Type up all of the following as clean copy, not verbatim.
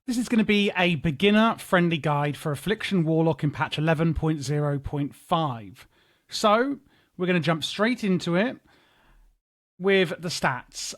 This is going to be a beginner-friendly guide for Affliction Warlock in patch 11.0.5. So, we're going to jump straight into it with the stats.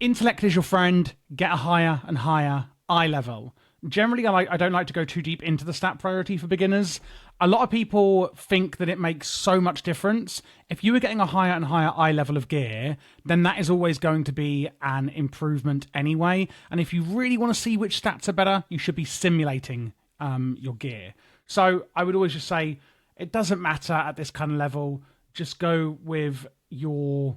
Intellect is your friend. Get a higher and higher eye level. Generally, I don't like to go too deep into the stat priority for beginners. A lot of people think that it makes so much difference. If you were getting a higher and higher eye level of gear, then that is always going to be an improvement anyway. And if you really want to see which stats are better, you should be simulating your gear. So I would always just say, it doesn't matter at this kind of level. Just go with your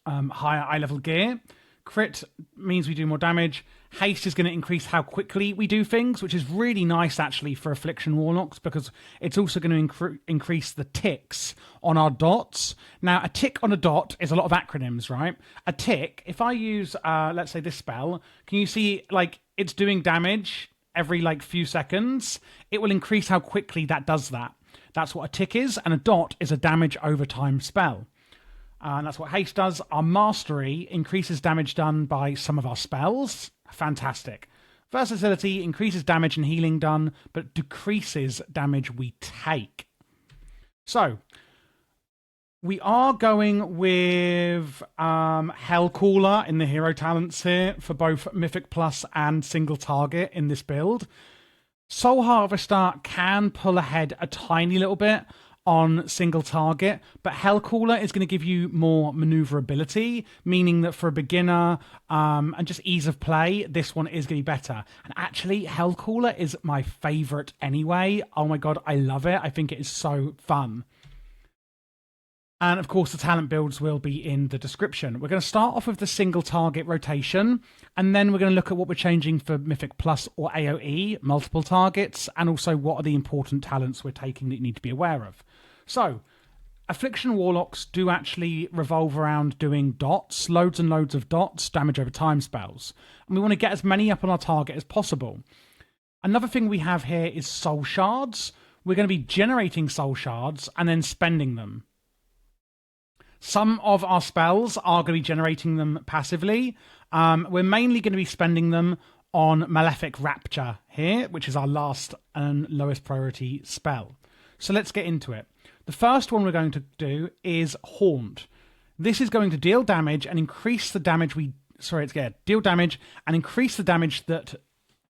higher eye level gear. Crit means we do more damage. Haste is going to increase how quickly we do things, which is really nice actually for Affliction Warlocks, because it's also going to increase the ticks on our dots. Now, a tick on a dot is a lot of acronyms, right? A tick, if I use, let's say this spell, can you see, like, it's doing damage every, like, few seconds? It will increase how quickly that does that. That's what a tick is, and a dot is a damage over time spell. And that's what haste does. Our mastery increases damage done by some of our spells. Fantastic. Versatility increases damage and healing done, but decreases damage we take. So, we are going with Hellcaller in the hero talents here for both Mythic Plus and single target in this build. Soul Harvester can pull ahead a tiny little bit on single target, but Hellcaller is going to give you more maneuverability, meaning that for a beginner and just ease of play, this one is going to be better. And actually, Hellcaller is my favorite anyway. Oh my god, I love it. I think it is so fun. And of course, the talent builds will be in the description. We're going to start off with the single target rotation, and then we're going to look at what we're changing for Mythic Plus or AOE, multiple targets, and also what are the important talents we're taking that you need to be aware of. So, Affliction Warlocks do actually revolve around doing dots, loads and loads of dots, damage over time spells. And we want to get as many up on our target as possible. Another thing we have here is soul shards. We're going to be generating soul shards and then spending them. Some of our spells are going to be generating them passively. We're mainly going to be spending them on Malefic Rapture here, which is our last and lowest priority spell. So let's get into it. The first one we're going to do is Haunt. This is going to deal damage and increase the damage deal damage and increase the damage that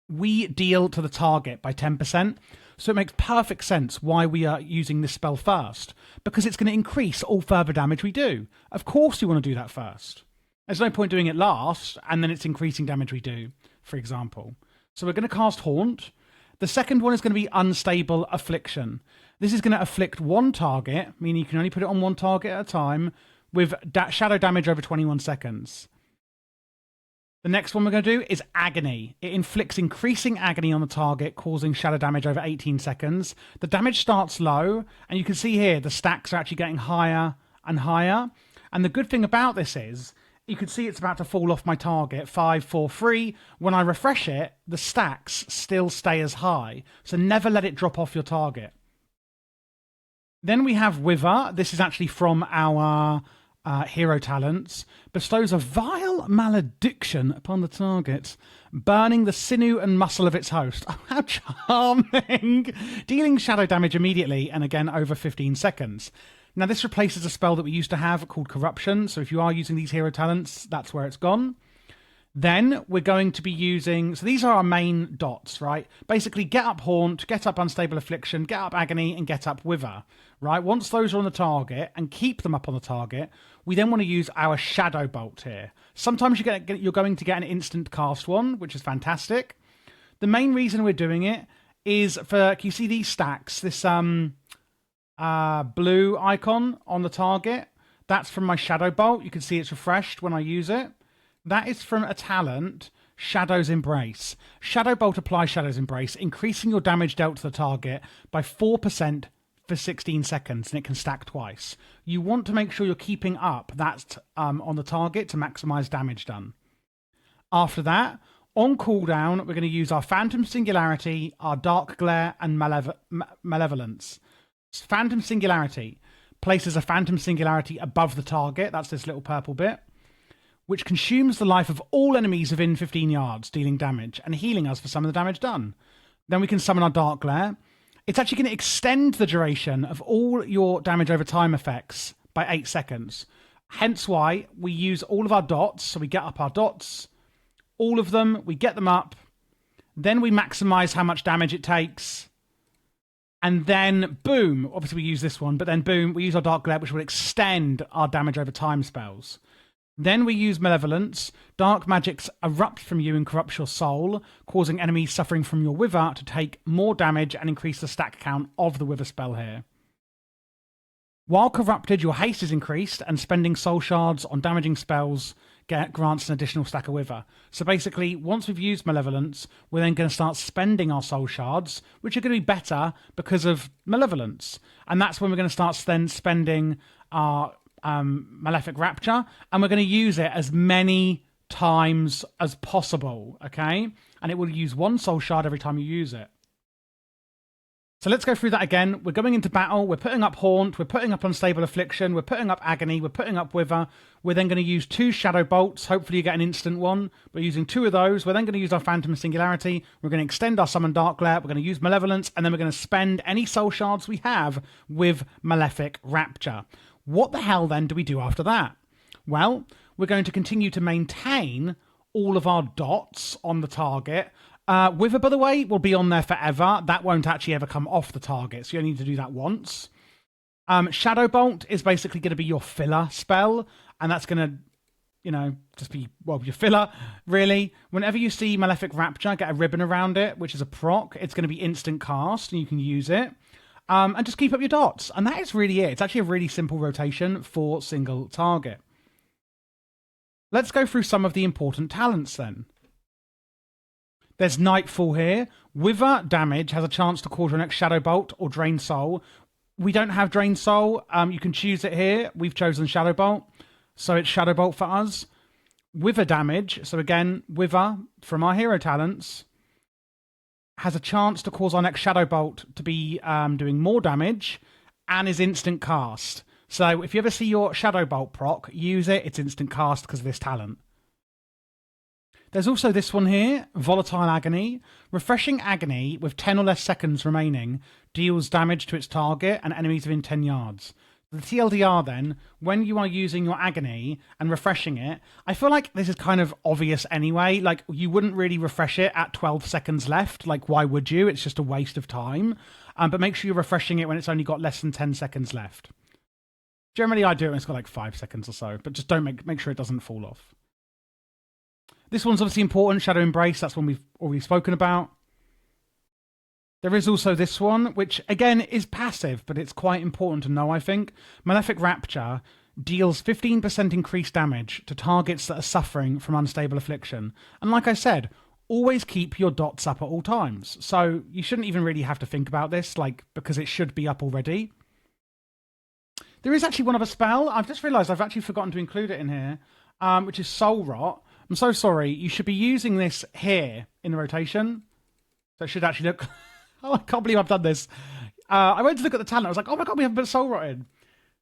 we deal to the target by 10%. So it makes perfect sense why we are using this spell first, because it's going to increase all further damage we do. Of course you want to do that first. There's no point doing it last, and then it's increasing damage we do, for example. So we're going to cast Haunt. The second one is going to be Unstable Affliction. This is going to afflict one target, meaning you can only put it on one target at a time, with shadow damage over 21 seconds. The next one we're going to do is Agony. It inflicts increasing agony on the target, causing shadow damage over 18 seconds. The damage starts low, and you can see here the stacks are actually getting higher and higher. And the good thing about this is, you can see it's about to fall off my target, 5, 4, 3. When I refresh it, the stacks still stay as high, so never let it drop off your target. Then we have Wither. This is actually from our hero talents. Bestows a vile malediction upon the target, burning the sinew and muscle of its host. Oh, how charming! Dealing shadow damage immediately and again over 15 seconds. Now this replaces a spell that we used to have called Corruption, so if you are using these hero talents, that's where it's gone. Then we're going to be using, so these are our main dots, right? Basically, get up Haunt, get up Unstable Affliction, get up Agony, and get up Wither, right? Once those are on the target, and keep them up on the target, we then want to use our Shadow Bolt here. Sometimes you're going to get an instant cast one, which is fantastic. The main reason we're doing it is for, can you see these stacks? This blue icon on the target, that's from my Shadow Bolt. You can see it's refreshed when I use it. That is from a talent, Shadow's Embrace. Shadow Bolt applies Shadow's Embrace, increasing your damage dealt to the target by 4% for 16 seconds, and it can stack twice. You want to make sure you're keeping up that on the target to maximize damage done. After that, on cooldown, we're going to use our Phantom Singularity, our Dark Glare, and Malevolence. Phantom Singularity places a Phantom Singularity above the target. That's this little purple bit. which consumes the life of all enemies within 15 yards, dealing damage and healing us for some of the damage done. Then we can summon our Dark Glare. It's actually going to extend the duration of all your damage over time effects by 8 seconds. Hence why we use all of our dots. So we get up our dots, all of them, we get them up. Then we maximize how much damage it takes. And then, boom, obviously we use this one, but then boom, we use our Dark Glare, which will extend our damage over time spells. Then we use Malevolence. Dark magics erupt from you and corrupt your soul, causing enemies suffering from your Wither to take more damage and increase the stack count of the Wither spell here. While corrupted, your haste is increased, and spending soul shards on damaging spells grants an additional stack of Wither. So basically, once we've used Malevolence, we're then going to start spending our soul shards, which are going to be better because of Malevolence. And that's when we're going to start then spending our Malefic Rapture, and we're going to use it as many times as possible, okay? And it will use 1 soul shard every time you use it. So let's go through that again. We're going into battle. We're putting up Haunt. We're putting up Unstable Affliction. We're putting up Agony. We're putting up Wither. We're then going to use 2 Shadow Bolts. Hopefully you get an instant one. We're using 2 of those. We're then going to use our Phantom Singularity. We're going to extend our Summon Dark Glare. We're going to use Malevolence. And then we're going to spend any soul shards we have with Malefic Rapture. What the hell then do we do after that? Well, we're going to continue to maintain all of our dots on the target. Wither, by the way, will be on there forever. That won't actually ever come off the target, so you only need to do that once. Shadow Bolt is basically going to be your filler spell, and that's going to, just be, well, your filler, really. Whenever you see Malefic Rapture, get a ribbon around it, which is a proc. It's going to be instant cast, and you can use it. And just keep up your dots. And that is really it. It's actually a really simple rotation for single target. Let's go through some of the important talents then. There's Nightfall here. Wither damage has a chance to cause your next Shadow Bolt or Drain Soul. We don't have Drain Soul. You can choose it here. We've chosen Shadow Bolt. So it's Shadow Bolt for us. Wither damage. So again, Wither from our hero talents has a chance to cause our next Shadow Bolt to be doing more damage and is instant cast. So if you ever see your Shadow Bolt proc, use it. It's instant cast because of this talent. There's also this one here, Volatile Agony. Refreshing Agony with 10 or less seconds remaining deals damage to its target and enemies within 10 yards. The TLDR then, when you are using your Agony and refreshing it, I feel like this is kind of obvious anyway. Like, you wouldn't really refresh it at 12 seconds left. Like, why would you? It's just a waste of time. But make sure you're refreshing it when it's only got less than 10 seconds left. Generally, I do it when it's got like 5 seconds or so, but just don't make sure it doesn't fall off. This one's obviously important, Shadow Embrace. That's one we've already spoken about. There is also this one, which again is passive, but it's quite important to know, I think. Malefic Rapture deals 15% increased damage to targets that are suffering from Unstable Affliction. And like I said, always keep your dots up at all times. So you shouldn't even really have to think about this, because it should be up already. There is actually one other spell. I've just realised I've actually forgotten to include it in here, which is Soul Rot. I'm so sorry. You should be using this here in the rotation. So it should actually look... Oh, I can't believe I've done this. I went to look at the talent. I was like, oh my god, we haven't put Soul Rot in.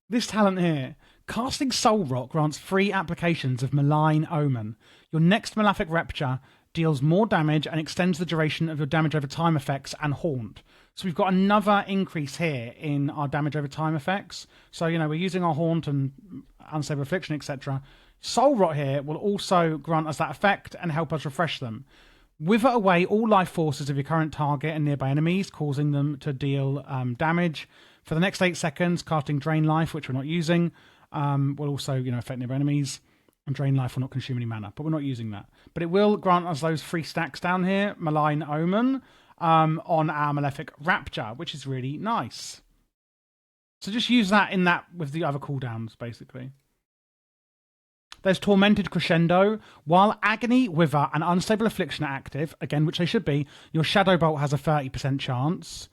This talent here. Casting Soul Rot grants free applications of Malign Omen. Your next Malefic Rapture deals more damage and extends the duration of your damage over time effects and Haunt. So we've got another increase here in our damage over time effects. So, we're using our Haunt and Unstable Affliction, etc. Soul Rot here will also grant us that effect and help us refresh them. Wither away all life forces of your current target and nearby enemies, causing them to deal damage. For the next 8 seconds, casting Drain Life, which we're not using, will also affect nearby enemies. And Drain Life will not consume any mana, but we're not using that. But it will grant us those 3 stacks down here, Malign Omen, on our Malefic Rapture, which is really nice. So just use that with the other cooldowns, basically. There's Tormented Crescendo. While Agony, Wither, and Unstable Affliction are active, again, which they should be, your Shadow Bolt has a 30% chance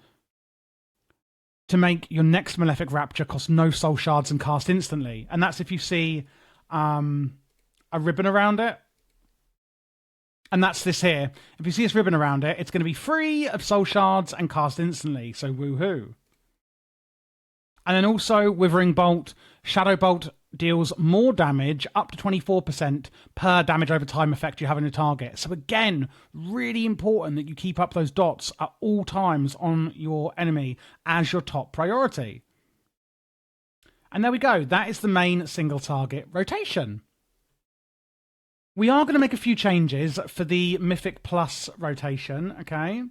to make your next Malefic Rapture cost no soul shards and cast instantly. And that's if you see a ribbon around it. And that's this here. If you see this ribbon around it, it's going to be free of soul shards and cast instantly. So woohoo. And then also Withering Bolt, Shadow Bolt deals more damage, up to 24% per damage over time effect you have on your target. So again, really important that you keep up those dots at all times on your enemy as your top priority. And there we go. That is the main single target rotation. We are going to make a few changes for the Mythic Plus rotation, okay?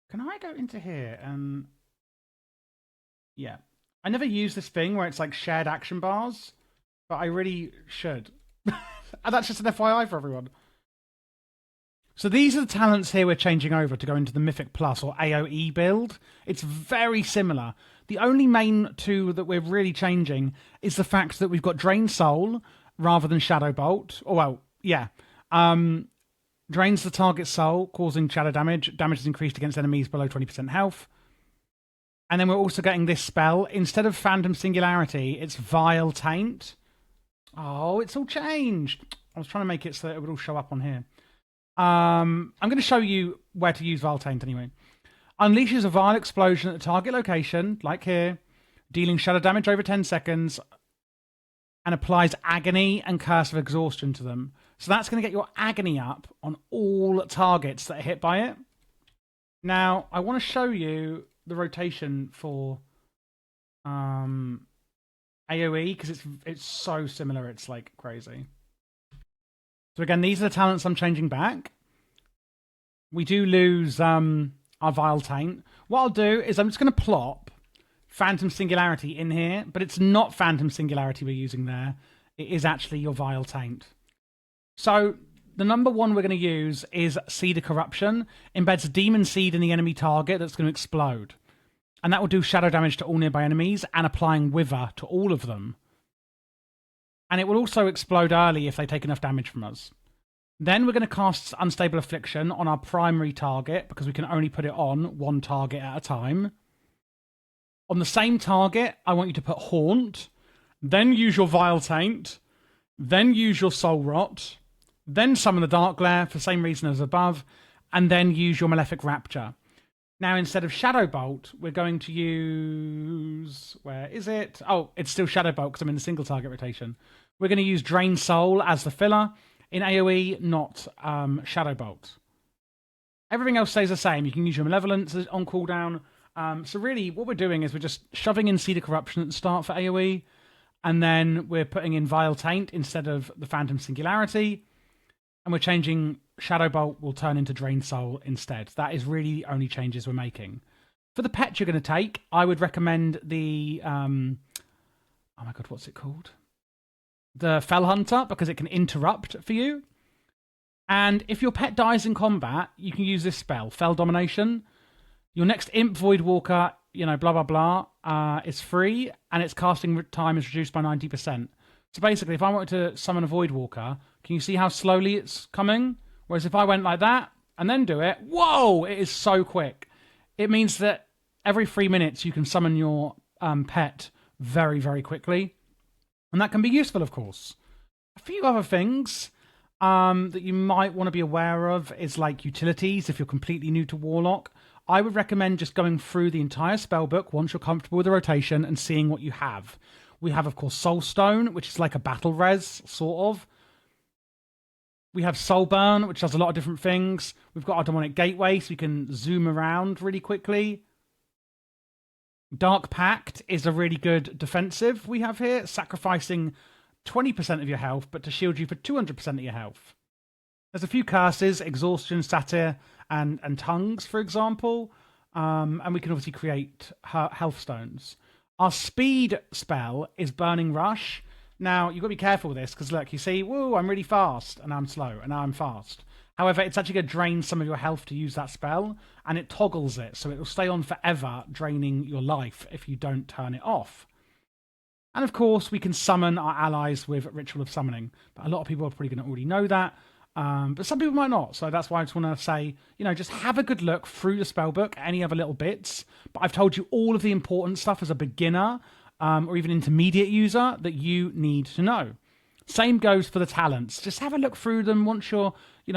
Can I go into here and... Yeah. I never use this thing where it's like shared action bars, but I really should. And that's just an FYI for everyone. So these are the talents here we're changing over to go into the Mythic Plus or AOE build. It's very similar. The only main two that we're really changing is the fact that we've got Drain Soul rather than Shadow Bolt. Oh, well, yeah. Drains the target soul, causing shadow damage. Damage is increased against enemies below 20% health. And then we're also getting this spell. Instead of Phantom Singularity, it's Vile Taint. Oh, it's all changed. I was trying to make it so that it would all show up on here. I'm going to show you where to use Vile Taint anyway. Unleashes a vile explosion at the target location, like here, dealing shadow damage over 10 seconds, and applies Agony and Curse of Exhaustion to them. So that's going to get your Agony up on all targets that are hit by it. Now, I want to show you the rotation for AoE, because it's so similar, it's like crazy. So again, these are the talents I'm changing back. We do lose our Vile Taint. What I'll do is I'm just going to plop Phantom Singularity in here, but it's not Phantom Singularity we're using there. It is actually your Vile Taint. So the number one we're going to use is Seed of Corruption. Embeds a demon seed in the enemy target that's going to explode. And that will do shadow damage to all nearby enemies and applying Wither to all of them. And it will also explode early if they take enough damage from us. Then we're going to cast Unstable Affliction on our primary target, because we can only put it on one target at a time. On the same target, I want you to put Haunt, then use your Vile Taint, then use your Soul Rot, then summon the Dark Glare for the same reason as above, and then use your Malefic Rapture. Now, instead of Shadow Bolt, we're going to use... Where is it? Oh, it's still Shadow Bolt because I'm in the single target rotation. We're going to use Drain Soul as the filler. In AoE, not Shadow Bolt. Everything else stays the same. You can use your Malevolence on cooldown. So really, what we're doing is we're just shoving in Seed of Corruption at the start for AoE, and then we're putting in Vile Taint instead of the Phantom Singularity, and we're changing Shadow Bolt will turn into Drain Soul instead. That is really the only changes we're making. For the pet you're going to take, I would recommend the... oh my god, what's it called? The Fell Hunter, because it can interrupt for you. And if your pet dies in combat, you can use this spell, Fell Domination. Your next Imp Void Walker, blah, blah, blah, is free, and its casting time is reduced by 90%. So basically, if I wanted to summon a Void Walker, can you see how slowly it's coming? Whereas if I went like that, and then do it, whoa, it is so quick. It means that every 3 minutes, you can summon your pet very, very quickly. And that can be useful, of course. A few other things that you might want to be aware of is like utilities if you're completely new to Warlock. I would recommend just going through the entire spellbook once you're comfortable with the rotation and seeing what you have. We have, of course, Soulstone, which is like a battle res, sort of. We have Soulburn, which does a lot of different things. We've got our Demonic Gateway, so we can zoom around really quickly. Dark Pact is a really good defensive we have here, sacrificing 20% of your health, but to shield you for 200% of your health. There's a few curses, Exhaustion, Satyr, and Tongues, for example. And we can obviously create health stones. Our speed spell is Burning Rush. Now, you've got to be careful with this, because look, you see, woo, I'm really fast, and I'm slow, and now I'm fast. However, it's actually going to drain some of your health to use that spell, and it toggles it, so it will stay on forever, draining your life if you don't turn it off. And of course, we can summon our allies with Ritual of Summoning, but a lot of people are probably going to already know that, but some people might not, so that's why I just want to say, just have a good look through the spellbook, any other little bits, but I've told you all of the important stuff as a beginner, or even intermediate user, that you need to know. Same goes for the talents. Just have a look through them once you're,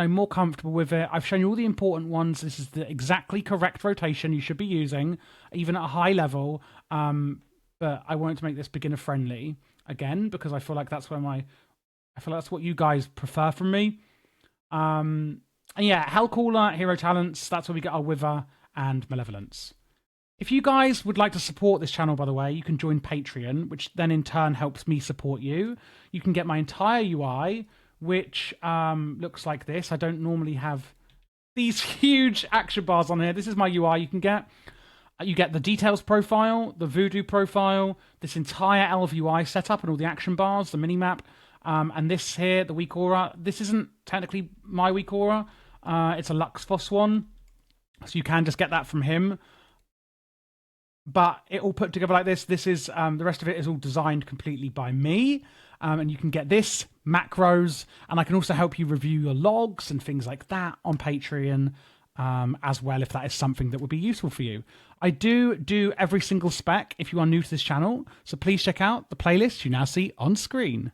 more comfortable with it. I've shown you all the important ones. This is the exactly correct rotation you should be using, even at a high level. But but I wanted to make this beginner friendly again because I feel like that's that's what you guys prefer from me. And yeah, Hellcaller, Hero Talents, that's where we get our Wither and Malevolence. If you guys would like to support this channel, by the way, you can join Patreon, which then in turn helps me support you. You can get my entire UI, which looks like this. I don't normally have these huge action bars on here. This is my UI you can get. You get the details profile, the voodoo profile, this entire elf UI setup and all the action bars, the minimap, and this here, the weak aura. This isn't technically my weak aura. It's a Luxfos one, so you can just get that from him. But it all put together like this. This is the rest of it is all designed completely by me. And you can get this, macros, and I can also help you review your logs and things like that on Patreon as well, if that is something that would be useful for you. I do every single spec if you are new to this channel, so please check out the playlist you now see on screen.